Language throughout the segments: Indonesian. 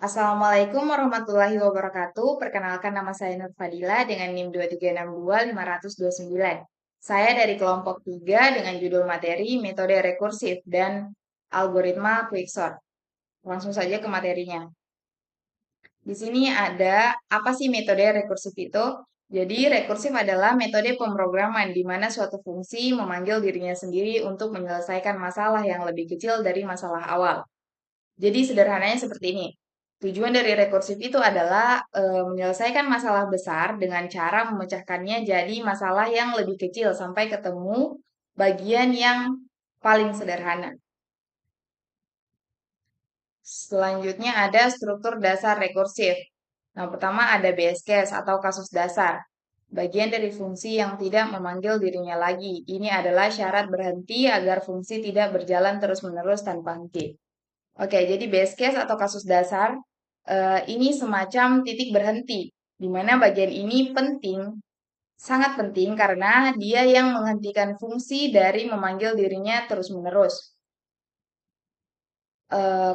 Assalamualaikum warahmatullahi wabarakatuh. Perkenalkan nama saya Nur Fadila dengan NIM 2362529. Saya dari kelompok 3 dengan judul materi metode rekursif dan algoritma quicksort. Langsung saja ke materinya. Di sini ada apa sih metode rekursif itu? Jadi rekursif adalah metode pemrograman di mana suatu fungsi memanggil dirinya sendiri untuk menyelesaikan masalah yang lebih kecil dari masalah awal. Jadi sederhananya seperti ini. Tujuan dari rekursif itu adalah menyelesaikan masalah besar dengan cara memecahkannya jadi masalah yang lebih kecil sampai ketemu bagian yang paling sederhana. Selanjutnya ada struktur dasar rekursif. Nah, pertama ada base case atau kasus dasar. Bagian dari fungsi yang tidak memanggil dirinya lagi. Ini adalah syarat berhenti agar fungsi tidak berjalan terus-menerus tanpa henti. Oke, jadi base case atau kasus dasar ini semacam titik berhenti, di mana bagian ini penting, sangat penting karena dia yang menghentikan fungsi dari memanggil dirinya terus-menerus.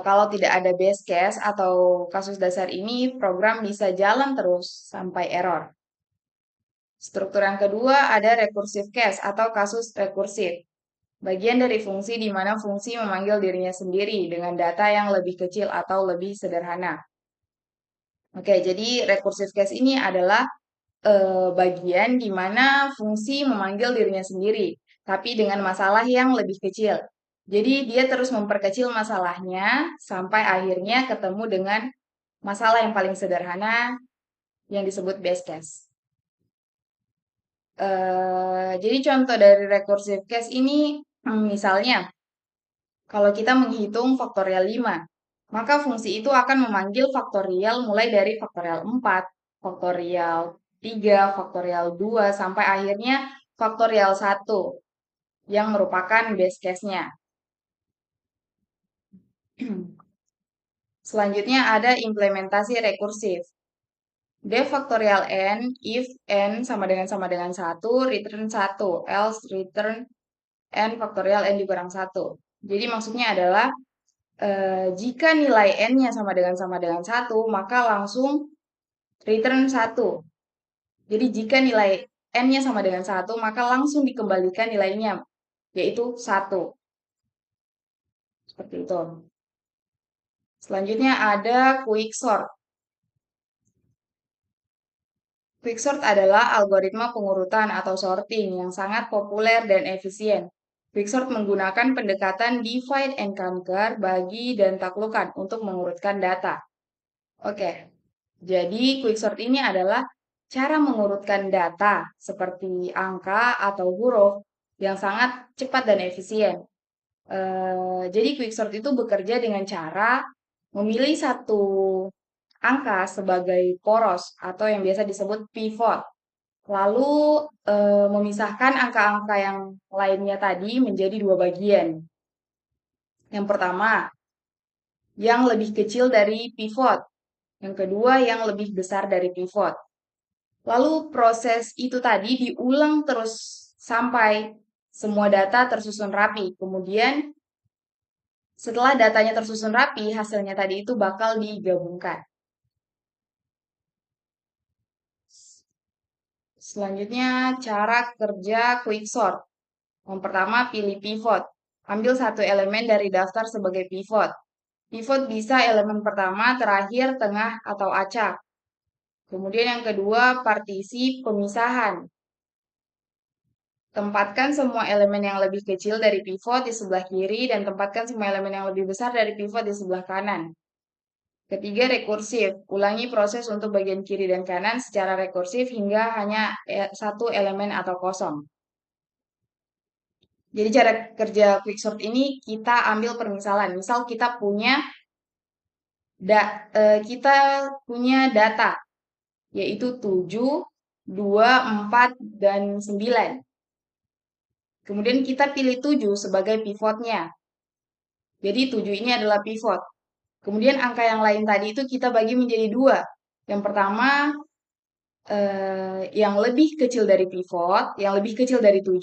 Kalau tidak ada base case atau kasus dasar ini, program bisa jalan terus sampai error. Struktur yang kedua ada recursive case atau kasus rekursif. Bagian dari fungsi di mana fungsi memanggil dirinya sendiri dengan data yang lebih kecil atau lebih sederhana. Oke, jadi recursive case ini adalah bagian di mana fungsi memanggil dirinya sendiri, tapi dengan masalah yang lebih kecil. Jadi dia terus memperkecil masalahnya sampai akhirnya ketemu dengan masalah yang paling sederhana yang disebut base case. Jadi contoh dari recursive case ini, misalnya, kalau kita menghitung faktorial 5, maka fungsi itu akan memanggil faktorial mulai dari faktorial 4, faktorial 3, faktorial 2, sampai akhirnya faktorial 1 yang merupakan base case-nya. Selanjutnya ada implementasi rekursif. Def faktorial n, if n sama dengan 1, return 1, else return n faktorial n dikurang 1. Jadi maksudnya adalah jika nilai n-nya sama dengan 1, maka langsung return 1. Jadi jika nilai n-nya sama dengan 1, maka langsung dikembalikan nilainya, yaitu 1. Seperti itu. Selanjutnya ada quicksort. Quicksort adalah algoritma pengurutan atau sorting yang sangat populer dan efisien. Quicksort menggunakan pendekatan divide and conquer, bagi dan taklukan untuk mengurutkan data. Oke, jadi quicksort ini adalah cara mengurutkan data seperti angka atau huruf yang sangat cepat dan efisien. Jadi quicksort itu bekerja dengan cara memilih satu angka sebagai poros atau yang biasa disebut pivot. Lalu memisahkan angka-angka yang lainnya tadi menjadi dua bagian. Yang pertama, yang lebih kecil dari pivot. Yang kedua, yang lebih besar dari pivot. Lalu proses itu tadi diulang terus sampai semua data tersusun rapi. Kemudian setelah datanya tersusun rapi, hasilnya tadi itu bakal digabungkan. Selanjutnya, cara kerja quicksort. Yang pertama, pilih pivot. Ambil satu elemen dari daftar sebagai pivot. Pivot bisa elemen pertama, terakhir, tengah, atau acak. Kemudian yang kedua, partisi pemisahan. Tempatkan semua elemen yang lebih kecil dari pivot di sebelah kiri dan tempatkan semua elemen yang lebih besar dari pivot di sebelah kanan. Ketiga, rekursif. Ulangi proses untuk bagian kiri dan kanan secara rekursif hingga hanya satu elemen atau kosong. Jadi cara kerja quicksort ini kita ambil permisalan. Misal kita punya data yaitu 7, 2, 4, dan 9. Kemudian kita pilih 7 sebagai pivotnya. Jadi 7 ini adalah pivot. Kemudian angka yang lain tadi itu kita bagi menjadi 2. Yang pertama yang lebih kecil dari pivot, yang lebih kecil dari 7.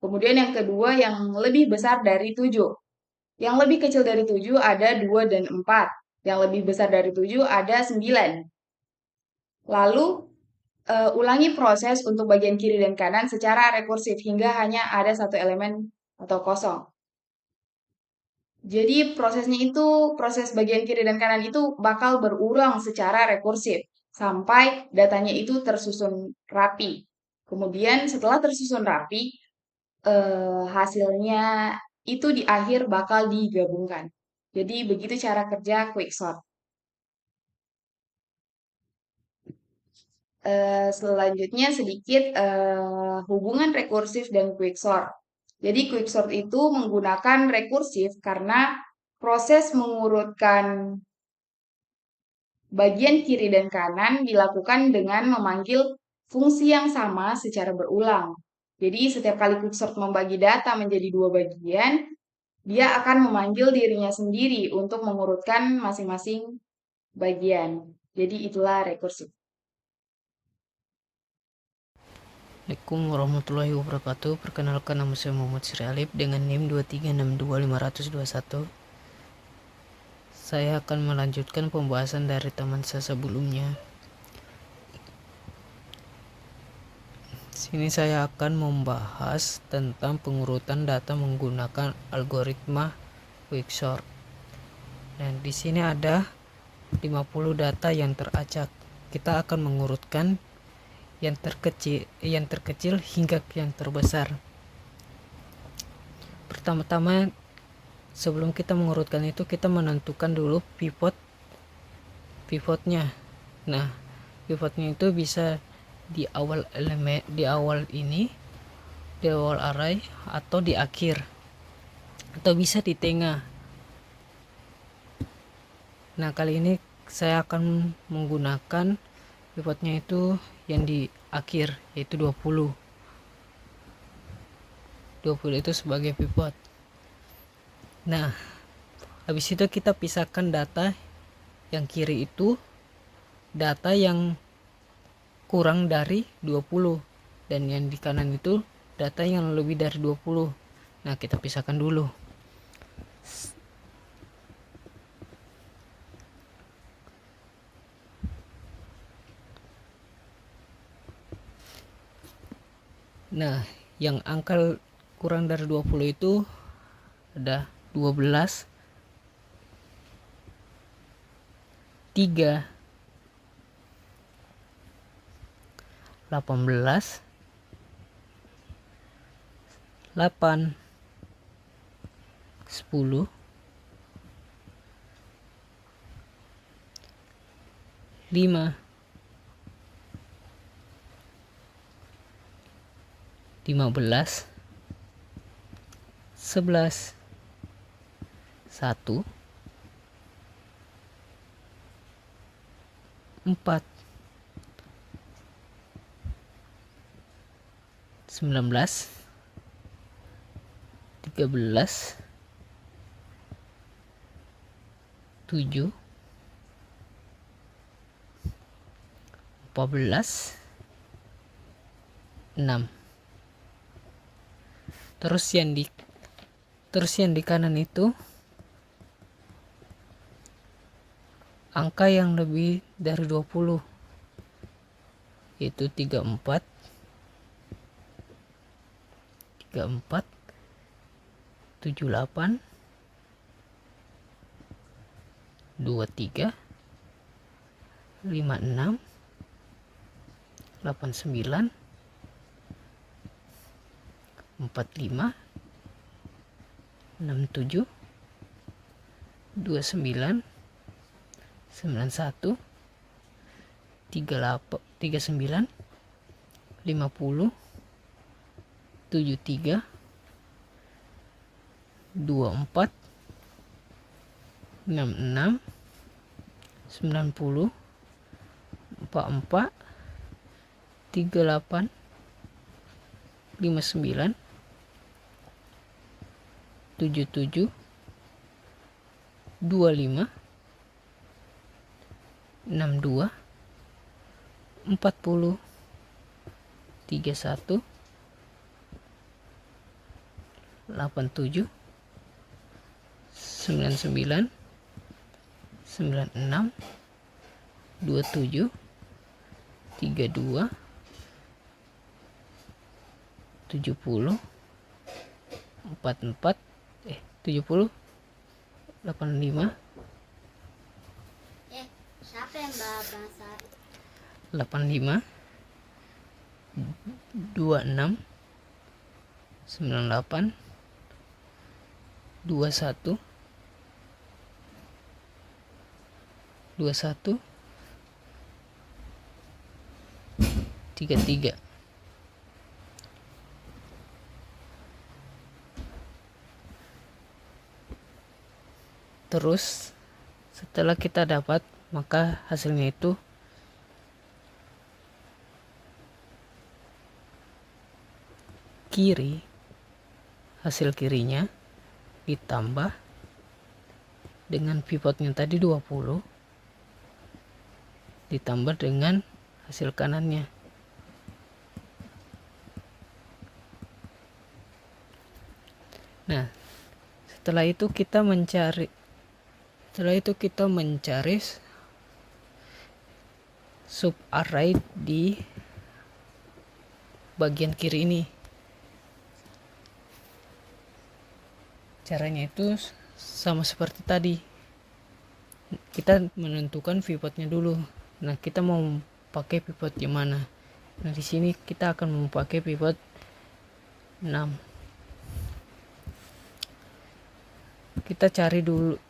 Kemudian yang kedua yang lebih besar dari 7. Yang lebih kecil dari 7 ada 2 dan 4. Yang lebih besar dari 7 ada 9. Lalu, ulangi proses untuk bagian kiri dan kanan secara rekursif hingga hanya ada satu elemen atau kosong. Jadi proses bagian kiri dan kanan itu bakal berulang secara rekursif sampai datanya itu tersusun rapi. Kemudian setelah tersusun rapi, hasilnya itu di akhir bakal digabungkan. Jadi begitu cara kerja quicksort. Selanjutnya sedikit hubungan rekursif dan quicksort. Jadi quicksort itu menggunakan rekursif karena proses mengurutkan bagian kiri dan kanan dilakukan dengan memanggil fungsi yang sama secara berulang. Jadi setiap kali quicksort membagi data menjadi dua bagian, dia akan memanggil dirinya sendiri untuk mengurutkan masing-masing bagian. Jadi itulah rekursif. Assalamualaikum warahmatullahi wabarakatuh. Perkenalkan, nama saya Muhammad Sri Alif dengan NIM 2362521. Saya akan melanjutkan pembahasan dari teman saya sebelumnya. Sini saya akan membahas tentang pengurutan data menggunakan algoritma quicksort. Dan di sini ada 50 data yang teracak. Kita akan mengurutkan yang terkecil hingga yang terbesar. Pertama-tama, sebelum kita mengurutkan itu, kita menentukan dulu pivotnya. Nah, pivotnya itu bisa di awal elemen, di awal array, atau di akhir, atau bisa di tengah. Nah, kali ini saya akan menggunakan pivotnya itu yang di akhir, yaitu 20 itu sebagai pivot. Nah, habis itu kita pisahkan data yang kiri itu data yang kurang dari 20, dan yang di kanan itu data yang lebih dari 20. Nah, kita pisahkan dulu. Nah, yang angka kurang dari 20 itu ada 12, 3, 18, 8, 10, 5, 15, 11, 1, 4, 19, 13, 7, 14, 6. Terus yang di kanan itu angka yang lebih dari 20, yaitu 34, 78, 23, 56, 89, 45, 67, 29, 91, 39, 50, 73, 24, 66, 90, 44, 38, 59, 77, 25, 62, 40, 31, 87, 99, 96, 27, 32, 70, 44, 70, 85, Siapa yang bahasa 85, 26, 98, 21, 21, 33. Terus setelah kita dapat, maka hasilnya itu kiri, hasil kirinya ditambah dengan pivotnya tadi 20 ditambah dengan hasil kanannya. Nah, setelah itu kita mencari sub array di bagian kiri ini. Caranya itu sama seperti tadi. Kita menentukan pivotnya dulu. Nah, kita mau pakai pivot yang mana? Nah, di sini kita akan memakai pivot 6.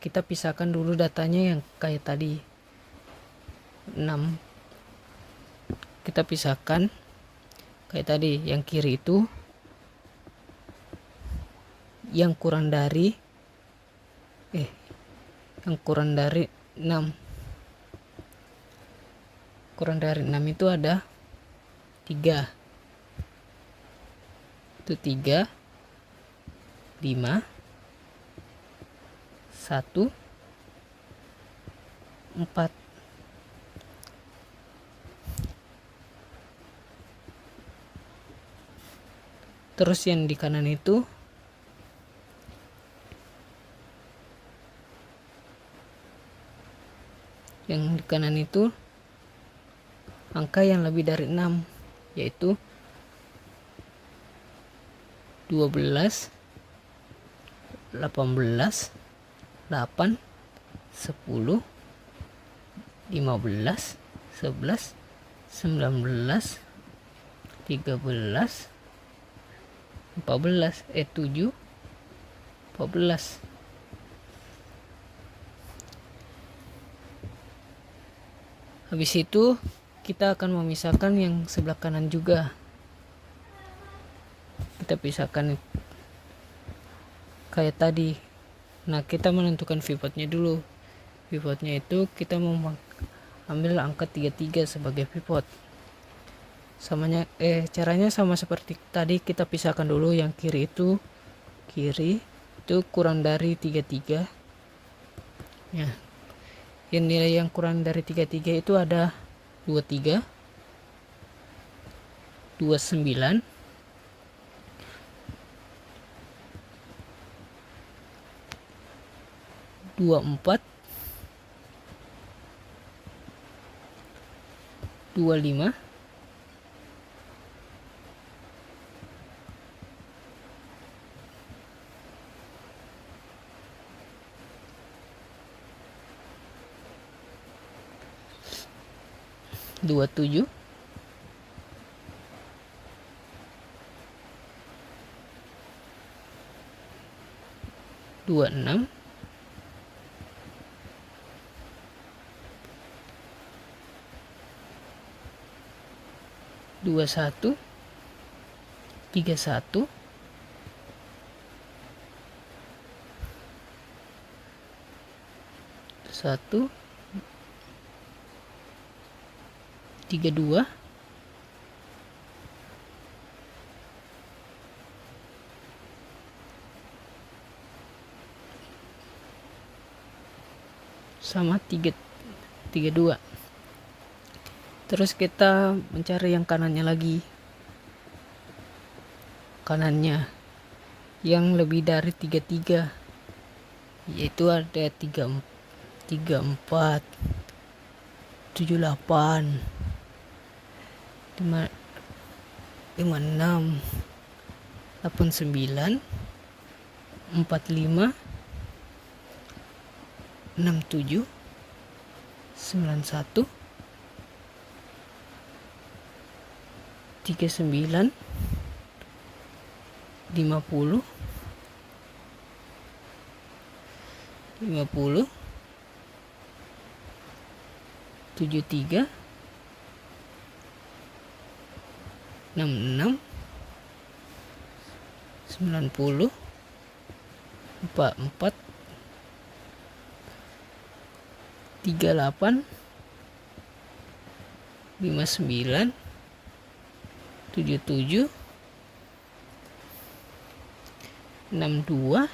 Kita pisahkan dulu datanya yang kayak tadi. 6. Kita pisahkan kayak tadi, yang kiri itu yang kurang dari 6. Kurang dari 6 itu ada 3. Itu 3, 5, 1, 4. Terus yang di kanan itu angka yang lebih dari 6, yaitu 12, 18, 8, 10, 15, 11, 19, 13, 14, 7, 14. Habis itu kita akan memisahkan yang sebelah kanan juga. Kita pisahkan kayak tadi. Nah, kita menentukan pivotnya dulu. Pivotnya itu kita mau ambil angka 33 sebagai pivot. Caranya sama seperti tadi, kita pisahkan dulu yang kiri itu kurang dari 33. Ya. Yang nilai yang kurang dari 33 itu ada 23, 29, 24, 25, 27, 26, 21, 31, 1, 32, sama 32. Terus kita mencari yang kanannya lagi. Kanannya yang lebih dari 33, yaitu ada 34, 34, 78, 56, 89, 45, 67, 91, 39, 50, 50, 73, 66, 90, 44, 38, 59, 77, 62,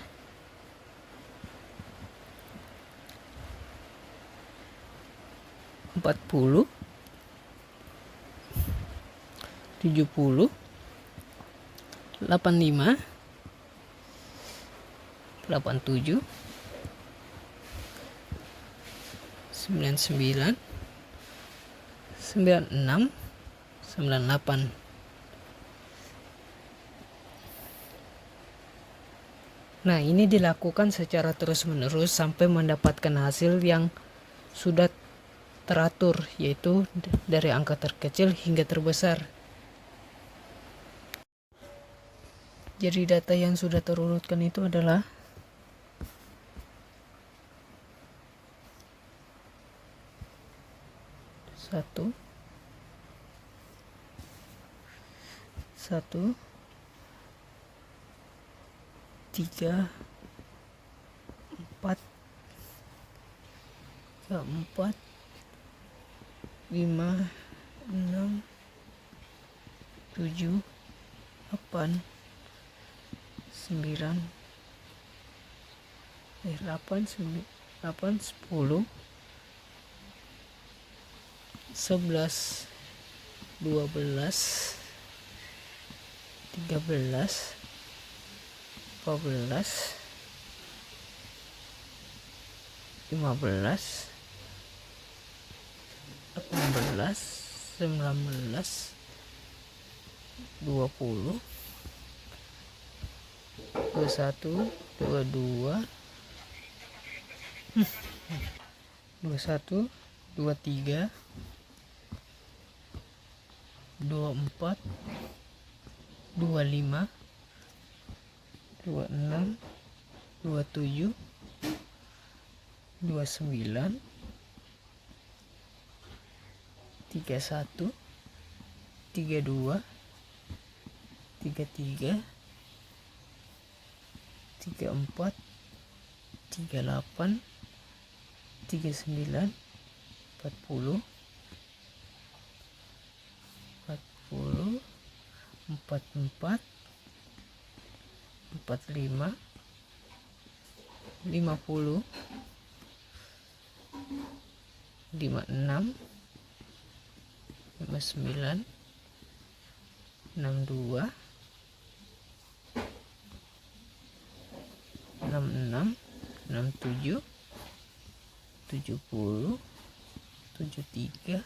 40, 70, 85, 87, 99, 96, 98. Nah, ini dilakukan secara terus-menerus sampai mendapatkan hasil yang sudah teratur, yaitu dari angka terkecil hingga terbesar. Jadi data yang sudah terurutkan itu adalah satu, 3, 4, 5, 6, 7, 8, 9, 10, 11, 12, 13, 14, 15, 18, 19, 20, 21, 22, 21, 23, 24, 25, 26, 27, 29, 31, 32, 33, 34, 38, 39, 40, 40, 44, 45, 50, 56, 59, 62, 66, 67, 70, 73,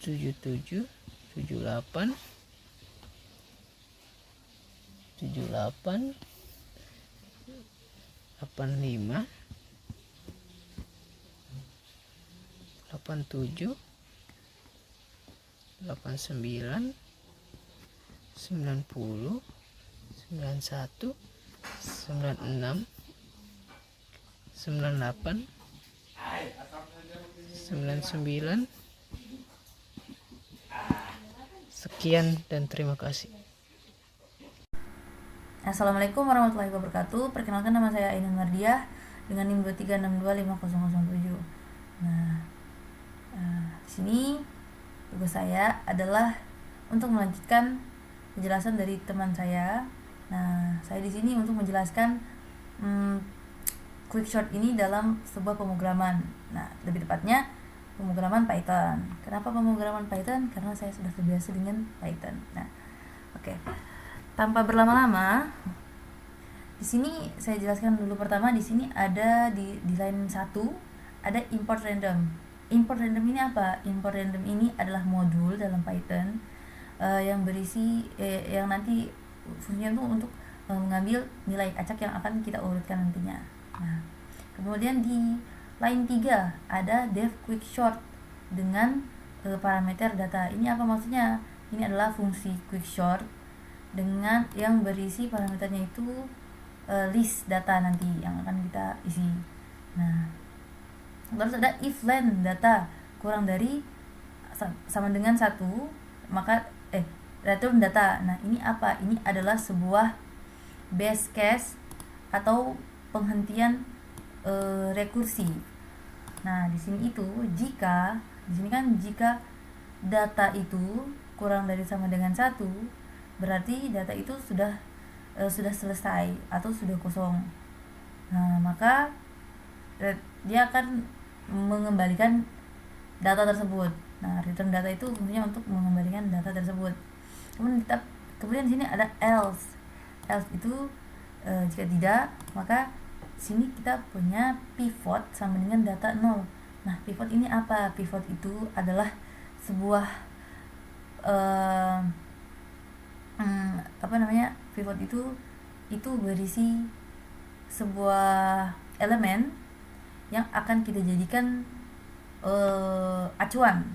77, 78, 78, 85, 87, 89, 90, 91, 96, 98, 99. Sekian dan terima kasih. Assalamualaikum warahmatullahi wabarakatuh. Perkenalkan, nama saya Ainun Mardiah dengan NIM 23625007. Nah, di sini tugas saya adalah untuk melanjutkan penjelasan dari teman saya. Nah, saya di sini untuk menjelaskan quickshort ini dalam sebuah pemrograman. Nah, lebih tepatnya pemrograman Python. Kenapa pemrograman Python? Karena saya sudah terbiasa dengan Python. Nah, oke. Tanpa berlama-lama, Di sini saya jelaskan dulu. Pertama, di sini ada di line 1 ada import random. Import random ini apa? Import random ini adalah modul dalam Python yang berisi yang nanti fungsinya itu untuk mengambil nilai acak yang akan kita urutkan nantinya. Nah, kemudian di line 3 ada def quick sort dengan parameter data. Ini apa maksudnya? Ini adalah fungsi quick sort dengan yang berisi parameternya itu list data nanti yang akan kita isi. Nah, terus ada if len data kurang dari sama dengan 1, maka return data. Nah, ini apa? Ini adalah sebuah base case atau penghentian rekursi. Nah, di sini itu jika data itu kurang dari sama dengan 1, berarti data itu sudah selesai atau sudah kosong. Nah, maka dia akan mengembalikan data tersebut. Nah, return data itu fungsinya untuk mengembalikan data tersebut. Kemudian di sini ada else. Else itu jika tidak, maka sini kita punya pivot sama dengan data 0. Nah, pivot ini apa? Pivot itu adalah sebuah pivot itu berisi sebuah elemen yang akan kita jadikan acuan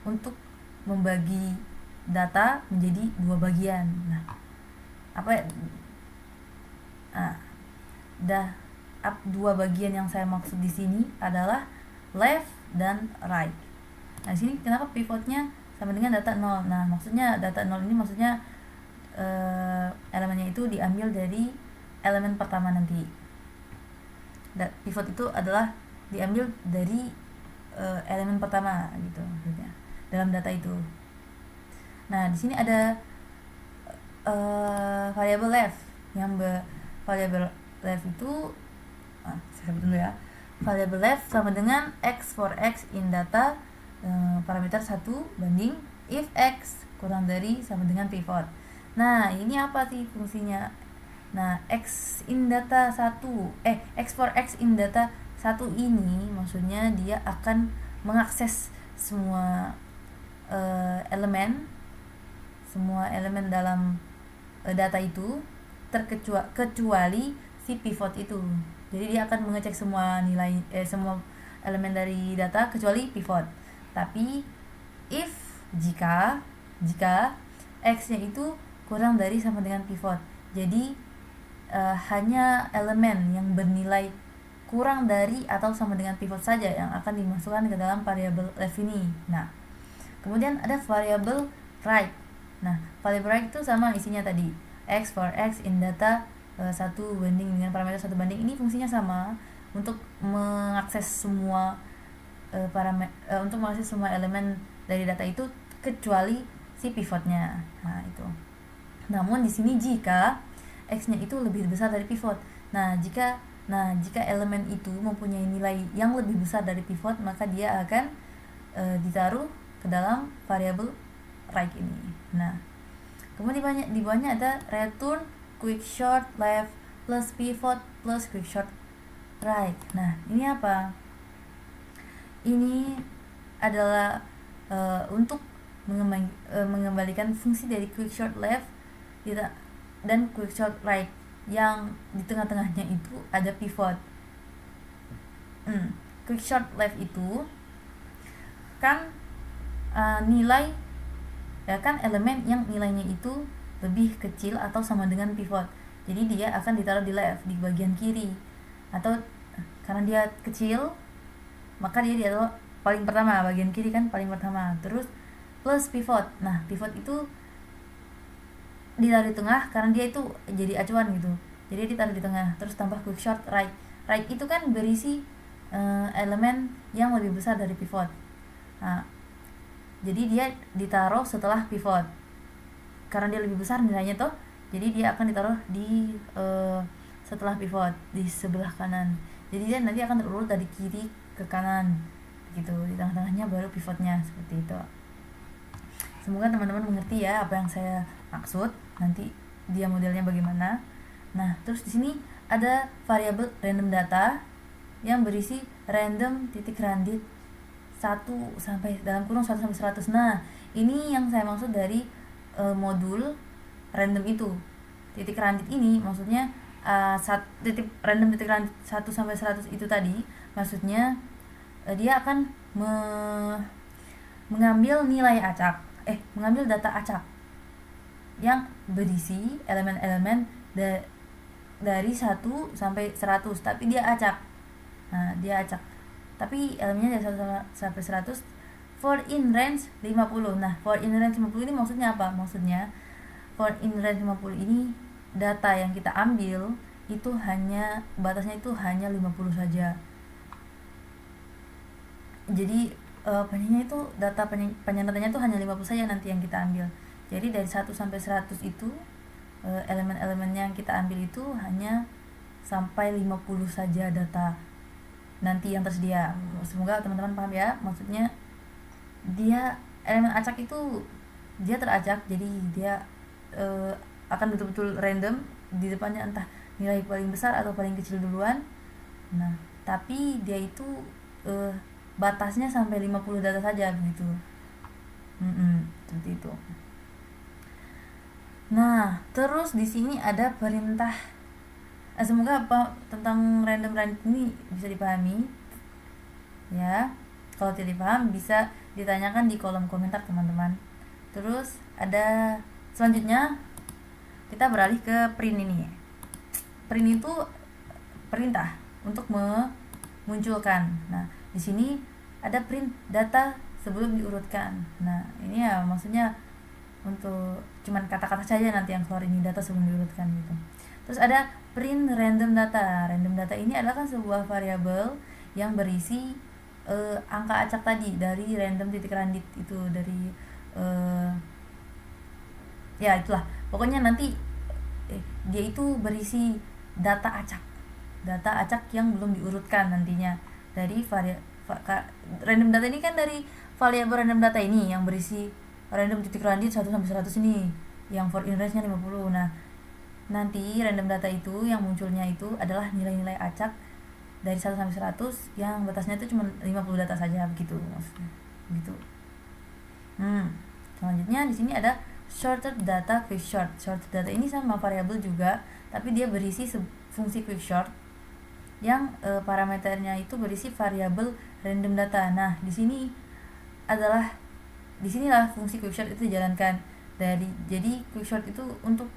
untuk membagi data menjadi 2 bagian. Nah, dua bagian yang saya maksud di sini adalah left dan right. Nah, di sini kenapa pivotnya sama dengan data 0? Nah, maksudnya data 0 ini maksudnya elemennya itu diambil dari elemen pertama nanti. Pivot itu adalah diambil dari elemen pertama gitu maksudnya dalam data itu. Nah, di sini ada variable left. Variable left itu saya sebut dulu ya. Variable left sama dengan x for x in data parameter 1 banding if x kurang dari sama dengan pivot. Nah, ini apa sih fungsinya? Nah, x in data 1 x for x in data 1 ini maksudnya dia akan mengakses semua elemen dalam data itu kecuali si pivot itu. Jadi dia akan mengecek semua nilai semua elemen dari data kecuali pivot. Tapi jika x-nya itu kurang dari sama dengan pivot, jadi hanya elemen yang bernilai kurang dari atau sama dengan pivot saja yang akan dimasukkan ke dalam variable left ini. Nah, kemudian ada variable right. Nah, variable right itu sama isinya tadi, x for x in data 1 banding dengan parameter 1 banding. Ini fungsinya sama untuk mengakses semua untuk mengakses semua elemen dari data itu kecuali si pivotnya. Nah, itu. Namun di sini jika x-nya itu lebih besar dari pivot. Nah, jika elemen itu mempunyai nilai yang lebih besar dari pivot, maka dia akan ditaruh ke dalam variable right ini. Nah, kemudian di bawahnya ada return quick sort left plus pivot plus quick sort right. Nah, ini apa? Ini adalah untuk mengembalikan fungsi dari quick sort left dan quick sort right yang di tengah-tengahnya itu ada pivot. Quick sort left itu kan nilai kan elemen yang nilainya itu lebih kecil atau sama dengan pivot. Jadi dia akan ditaruh di left, di bagian kiri. Atau karena dia kecil, maka dia ditaruh paling pertama, bagian kiri kan paling pertama. Terus plus pivot. Nah, pivot itu ditaruh di tengah karena dia itu jadi acuan gitu. Jadi ditaruh di tengah. Terus tambah quick sort right. Right itu kan berisi elemen yang lebih besar dari pivot. Nah, jadi dia ditaruh setelah pivot. Karena dia lebih besar nilainya tuh, jadi dia akan ditaruh di setelah pivot di sebelah kanan. Jadi dia nanti akan terurut dari kiri ke kanan gitu. Di tengah-tengahnya baru pivotnya, seperti itu. Semoga teman-teman mengerti ya apa yang saya maksud. Nanti dia modelnya bagaimana. Nah, terus di sini ada variabel random data yang berisi random titik randit 1 sampai dalam kurung 1 sampai 100. Nah, ini yang saya maksud dari modul random itu. Titik randit ini maksudnya random titik randit 1 sampai 100 itu tadi maksudnya dia akan mengambil nilai acak, mengambil data acak yang berisi elemen-elemen dari 1 sampai 100, tapi dia acak. Nah, dia acak. Tapi elemennya dari 1 sampai 100 for in range 50. Nah, for in range 50 ini maksudnya apa? Maksudnya for in range 50 ini data yang kita ambil itu hanya batasnya itu hanya 50 saja. Jadi penyanyi itu data penyampaiannya itu hanya 50 saja nanti yang kita ambil. Jadi dari 1 sampai 100 itu elemen-elemennya yang kita ambil itu hanya sampai 50 saja data nanti yang tersedia. Semoga teman-teman paham ya. Maksudnya dia elemen acak itu dia teracak, jadi dia akan betul-betul random, di depannya entah nilai paling besar atau paling kecil duluan. Nah, tapi dia itu batasnya sampai 50 data saja begitu. Seperti itu. Nah, terus di sini ada perintah. Semoga tentang random random ini bisa dipahami. Ya, kalau tidak dipaham bisa ditanyakan di kolom komentar teman-teman. Terus ada selanjutnya kita beralih ke print ini. Print itu perintah untuk memunculkan. Nah, di sini ada print data sebelum diurutkan. Nah, ini ya maksudnya untuk cuman kata-kata saja nanti yang keluar ini data sebelum diurutkan gitu. Terus ada print random data. Random data ini adalah kan sebuah variabel yang berisi angka acak tadi dari random titik randit itu dari ya itulah. Pokoknya nanti dia itu berisi data acak yang belum diurutkan nantinya dari random data ini kan dari variabel random data ini yang berisi random titik randit 1 sampai 100 ini yang for in range-nya 50. Nah, nanti random data itu yang munculnya itu adalah nilai-nilai acak dari 1 sampai 100 yang batasnya itu cuma 50 data saja begitu maksudnya. Begitu. Selanjutnya di sini ada shorted data quick short. Shorted data ini sama variabel juga, tapi dia berisi fungsi quick short yang parameternya itu berisi variabel random data. Nah, disinilah fungsi quickshort itu dijalankan jadi quickshort itu untuk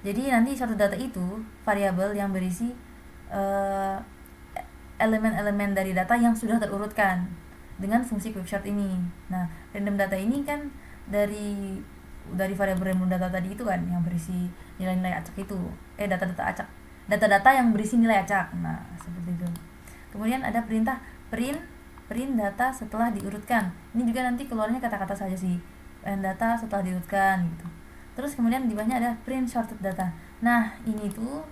jadi nanti suatu data itu variabel yang berisi elemen-elemen dari data yang sudah terurutkan dengan fungsi quickshort ini. Nah, random data ini kan dari variabel random data tadi itu kan yang berisi nilai-nilai acak itu data-data yang berisi nilai acak. Nah, seperti itu. Kemudian ada perintah print data setelah diurutkan. Ini juga nanti keluarnya kata-kata saja sih. Print data setelah diurutkan gitu. Terus kemudian di bawahnya ada print sorted data. Nah, ini tuh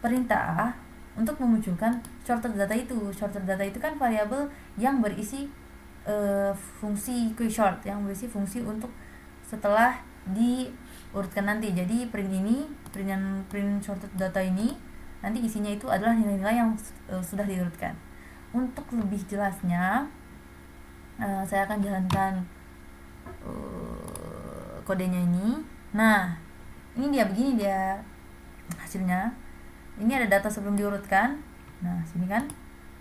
perintah untuk memunculkan sorted data itu. Sorted data itu kan variabel yang berisi fungsi quickshort, yang berisi fungsi untuk setelah diurutkan nanti. Jadi print sorted data ini nanti isinya itu adalah nilai-nilai yang sudah diurutkan. Untuk lebih jelasnya saya akan jalankan kodenya ini. Nah, ini begini dia hasilnya. Ini ada data sebelum diurutkan. Nah, sini kan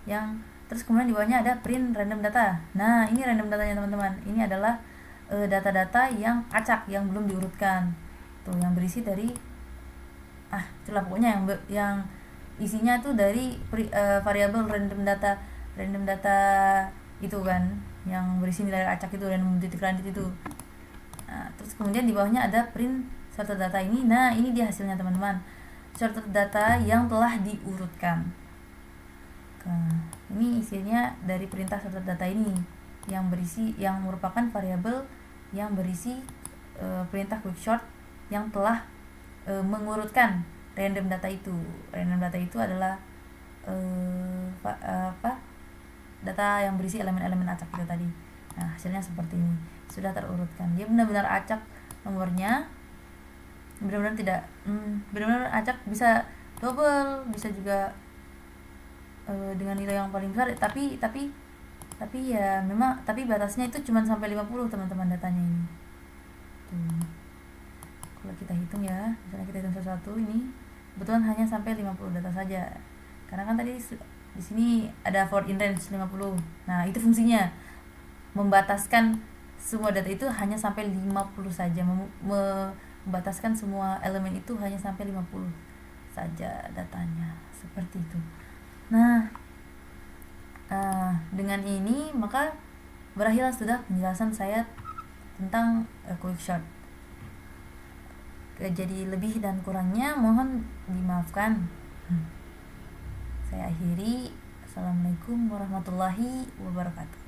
yang terus kemudian di bawahnya ada print random data. Nah, ini random datanya teman-teman. Ini adalah data-data yang acak yang belum diurutkan. Tuh, yang berisi dari itulah pokoknya yang isinya tuh dari variabel random data itu kan yang berisi nilai acak itu random titik randit itu. Nah, terus kemudian di bawahnya ada print sorted data ini. Nah, ini dia hasilnya teman-teman. Sorted data yang telah diurutkan. Ini isinya dari perintah sorted data ini yang merupakan variabel yang berisi perintah quickshort yang telah mengurutkan random data itu. Random data itu adalah data yang berisi elemen-elemen acak itu tadi. Nah, hasilnya seperti ini. Sudah terurutkan. Dia benar-benar acak nomornya. benar-benar tidak benar-benar acak bisa double, bisa juga dengan nilai yang paling besar, tapi ya memang, tapi batasnya itu cuma sampai 50 teman-teman, datanya ini tuh. Kalau kita hitung ya, misalnya kita hitung sesuatu ini kebetulan hanya sampai 50 data saja, karena kan tadi di sini ada for in range 50. Nah, itu fungsinya membataskan semua data itu hanya sampai 50 saja, membataskan semua elemen itu hanya sampai 50 saja datanya, seperti itu. Nah, dengan ini maka berakhirlah sudah penjelasan saya tentang Quickshot. Jadi lebih dan kurangnya mohon dimaafkan. Saya akhiri. Assalamualaikum warahmatullahi wabarakatuh.